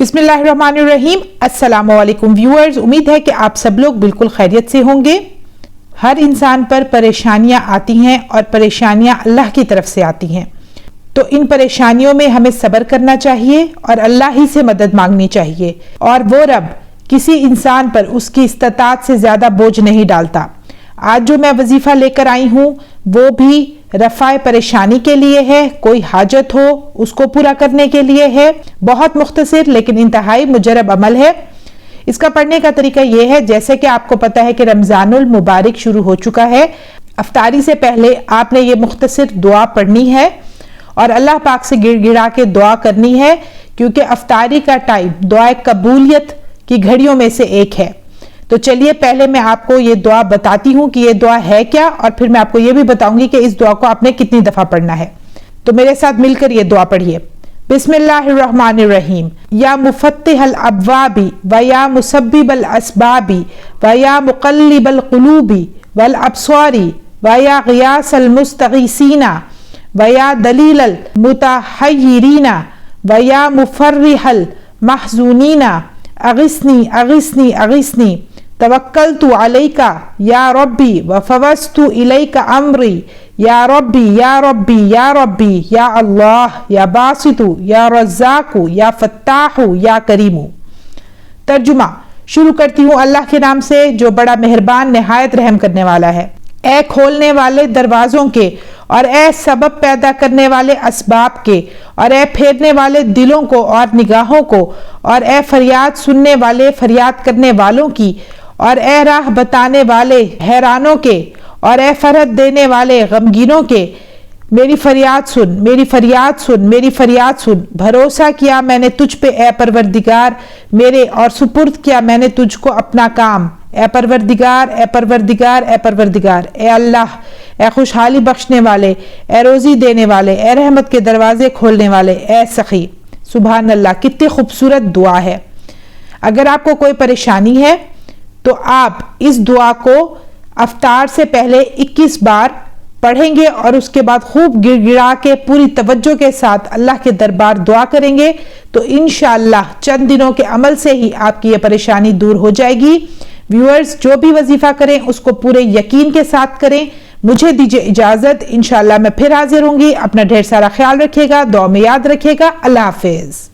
बिस्मिल्लाहिर्रहमानिर्रहीम। अस्सलाम वालेकुम व्यूअर्स, उम्मीद है कि आप सब लोग बिल्कुल खैरियत से होंगे। हर इंसान पर परेशानियां आती हैं और परेशानियां अल्लाह की तरफ से आती हैं, तो इन परेशानियों में हमें सब्र करना चाहिए और अल्लाह ही से मदद मांगनी चाहिए। और वो रब किसी इंसान पर उसकी इस्ताअत से ज़्यादा बोझ नहीं डालता। आज जो मैं वजीफ़ा लेकर आई हूँ वो भी रफ़ाए परेशानी के लिए है, कोई हाजत हो उसको पूरा करने के लिए है। बहुत मुख्तसर लेकिन इंतहाई मुजरब अमल है। इसका पढ़ने का तरीका ये है, जैसे कि आपको पता है कि रमज़ानुल मुबारक शुरू हो चुका है। अफ्तारी से पहले आपने ये मुख्तसर दुआ पढ़नी है और अल्लाह पाक से गिड़गिड़ा के दुआ करनी है, क्योंकि अफ्तारी का टाइम दुआ कबूलियत की घड़ियों में से एक है। तो चलिए पहले मैं आपको ये दुआ बताती हूँ कि ये दुआ है क्या, और फिर मैं आपको ये भी बताऊंगी कि इस दुआ को आपने कितनी दफा पढ़ना है। तो मेरे साथ मिलकर ये दुआ पढ़िए। बिस्मिल्लाहिर्रहमानिर्रहीम। या मुफत्तिहल अब्वाबी व या मुसब्बिबल अस्बाबी व या मुक़ल्लिबल क़ुलूबी वल अब्सारी व या ग़ियासल मुस्तग़ीसीना व या दलीलल मुतहय्यिरीना व या मुफ़र्रिहल महज़ूनीना अग़िस्नी अग़िस्नी अग़िस्नी तवक्कलतु अलैका या रब्बी व फवस्तु इलैका अम्री या रब्बी या रब्बी या रब्बी या अल्लाह या बासितु या रज़्ज़ाक़ु या फ़त्ताहु या करीमु। तर्जुमा शुरू करती हूँ अल्लाह के नाम से जो बड़ा मेहरबान निहायत रहम करने वाला है। ए खोलने वाले दरवाज़ों के और ए सबब पैदा करने वाले असबाब के और ए फेरने वाले दिलों को और निगाहों को और ए फरियाद सुनने वाले फरियाद करने वालों की और ए राह बताने वाले हैरानों के और ए फरहत देने वाले गमगीनों के, मेरी फरियाद सुन, मेरी फरियाद सुन, मेरी फरियाद सुन। भरोसा किया मैंने तुझ पे ए परवरदिगार मेरे, और सुपुर्द किया मैंने तुझको अपना काम। ए परवरदिगार, ए परवरदिगार, ए परवरदिगार, ए अल्लाह, ए खुशहाली बख्शने वाले, ए रोज़ी देने वाले, ए रहमत के दरवाजे खोलने वाले, ए सखी। सुभान अल्लाह, कितनी खूबसूरत दुआ है। अगर आपको कोई परेशानी है तो आप इस दुआ को अफ्तार से पहले 21 बार पढ़ेंगे और उसके बाद खूब गिड़गिड़ा के पूरी तवज्जो के साथ अल्लाह के दरबार दुआ करेंगे, तो इंशाअल्लाह चंद दिनों के अमल से ही आपकी ये परेशानी दूर हो जाएगी। व्यूअर्स, जो भी वजीफा करें उसको पूरे यकीन के साथ करें। मुझे दीजिए इजाजत, इंशाअल्लाह मैं फिर हाजिर होंगी। अपना ढेर सारा ख्याल रखिएगा, दुआ में याद रखिएगा। अल्लाह हाफिज।